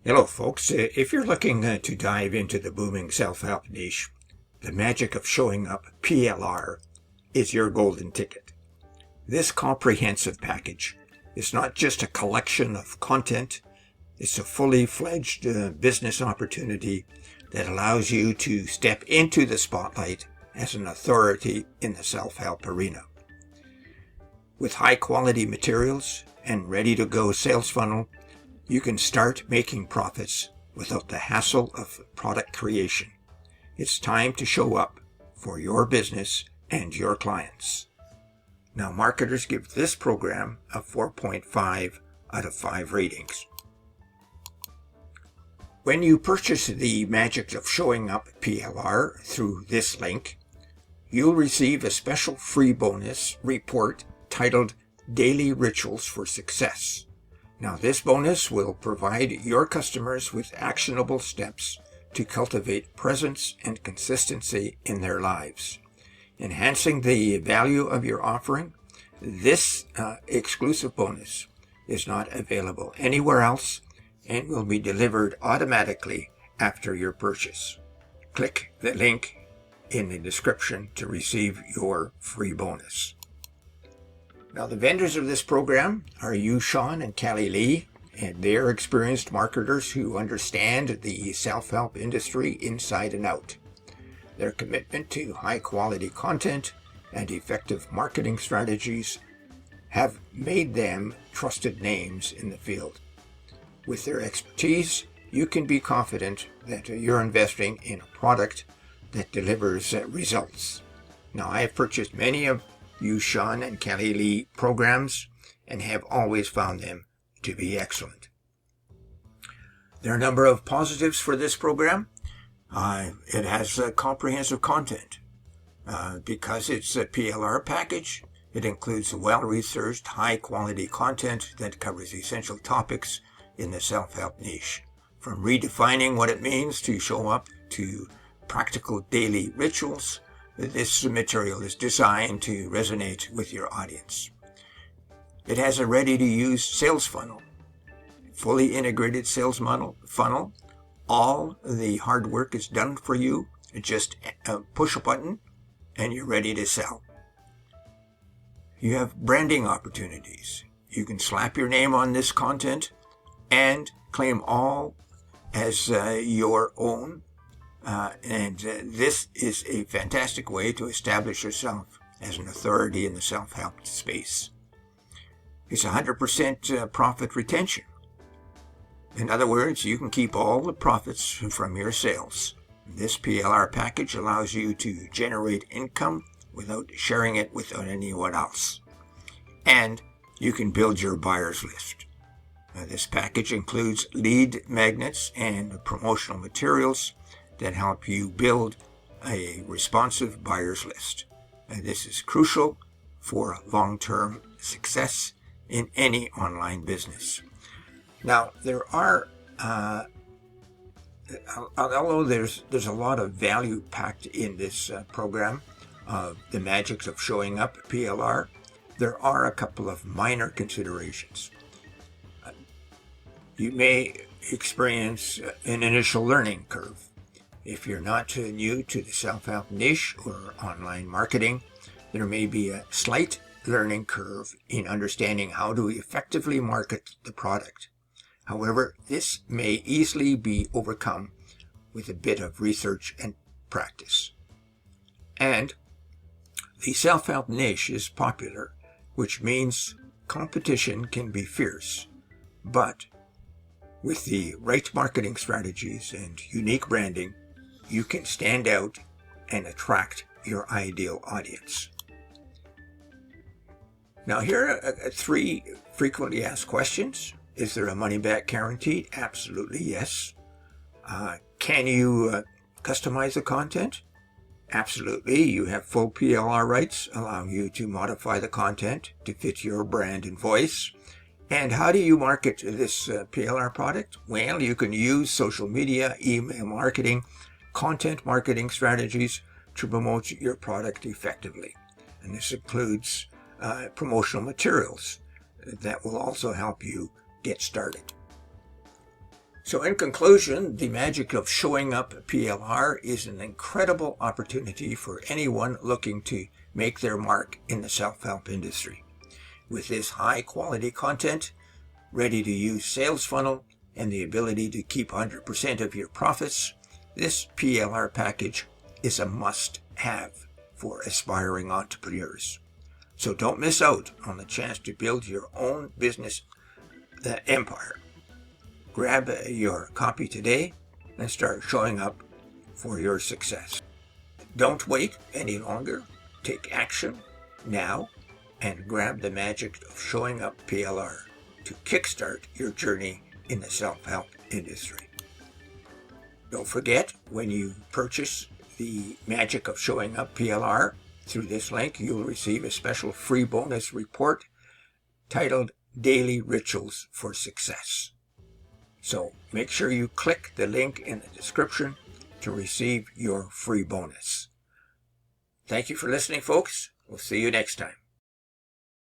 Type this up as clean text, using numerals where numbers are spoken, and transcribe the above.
Hello folks, if you're looking to dive into the booming self-help niche, the magic of showing up PLR is your golden ticket. This comprehensive package is not just a collection of content, it's a fully fledged business opportunity that allows you to step into the spotlight as an authority in the self-help arena. With high-quality materials and ready-to-go sales funnel, you can start making profits without the hassle of product creation. It's time to show up for your business and your clients. Now, marketers give this program a 4.5 out of 5 ratings. When you purchase the Magic of Showing Up PLR through this link, you'll receive a special free bonus report titled Daily Rituals for Success. Now, this bonus will provide your customers with actionable steps to cultivate presence and consistency in their lives. Enhancing the value of your offering, this exclusive bonus is not available anywhere else and will be delivered automatically after your purchase. Click the link in the description to receive your free bonus. Now, the vendors of this program are Sean and Callie Lee, and they're experienced marketers who understand the self-help industry inside and out. Their commitment to high-quality content and effective marketing strategies have made them trusted names in the field. With their expertise, you can be confident that you're investing in a product that delivers results. Now, I have purchased many of Sean and Callie Lee programs and have always found them to be excellent. There are a number of positives for this program. It has comprehensive content. Because it's a PLR package, it includes well-researched, high-quality content that covers essential topics in the self-help niche. From redefining what it means to show up to practical daily rituals, this material is designed to resonate with your audience. It has a ready-to-use sales funnel, fully integrated sales funnel. All the hard work is done for you. Just push a button and you're ready to sell. You have branding opportunities. You can slap your name on this content and claim all as your own. This is a fantastic way to establish yourself as an authority in the self-help space. It's 100% profit retention. In other words, you can keep all the profits from your sales. This PLR package allows you to generate income without sharing it with anyone else. And you can build your buyer's list. This package includes lead magnets and promotional materials that help you build a responsive buyer's list. And this is crucial for long-term success in any online business. Now, there are, although there's a lot of value packed in this program, the magics of showing up PLR, there are a couple of minor considerations. You may experience an initial learning curve. If you're not new to the self-help niche or online marketing, there may be a slight learning curve in understanding how to effectively market the product. However, this may easily be overcome with a bit of research and practice. And the self-help niche is popular, which means competition can be fierce. But with the right marketing strategies and unique branding, you can stand out and attract your ideal audience. Now, here are 3 frequently asked questions. Is there a money-back guarantee? Absolutely, yes. Can you customize the content? Absolutely. You have full PLR rights, allowing you to modify the content to fit your brand and voice. And how do you market this PLR product? Well, you can use social media, email marketing, content marketing strategies to promote your product effectively. And this includes promotional materials that will also help you get started. So in conclusion, the magic of showing up PLR is an incredible opportunity for anyone looking to make their mark in the self-help industry. With this high-quality content, ready-to-use sales funnel, and the ability to keep 100% of your profits, this PLR package is a must-have for aspiring entrepreneurs. So don't miss out on the chance to build your own business empire. Grab your copy today and start showing up for your success. Don't wait any longer. Take action now and grab the magic of showing up PLR to kickstart your journey in the self-help industry. Don't forget, when you purchase the magic of showing up PLR through this link, you'll receive a special free bonus report titled Daily Rituals for Success. So make sure you click the link in the description to receive your free bonus. Thank you for listening, folks. We'll see you next time.